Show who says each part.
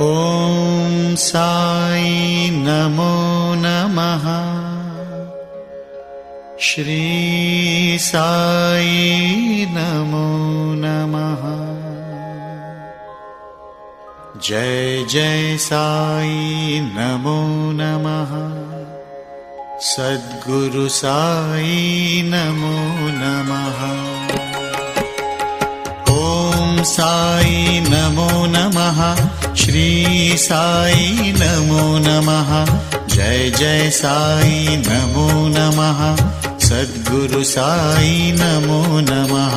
Speaker 1: ॐ साई नमो नमः। श्री साई नमो नमः। जय जय साई नमो नमः। सद्गुरु साई नमो नमः। ॐ साई नमो नमः। श्री साई नमो नमः। जय जय साई नमो नमः। सद्गुरु साई नमो नमः।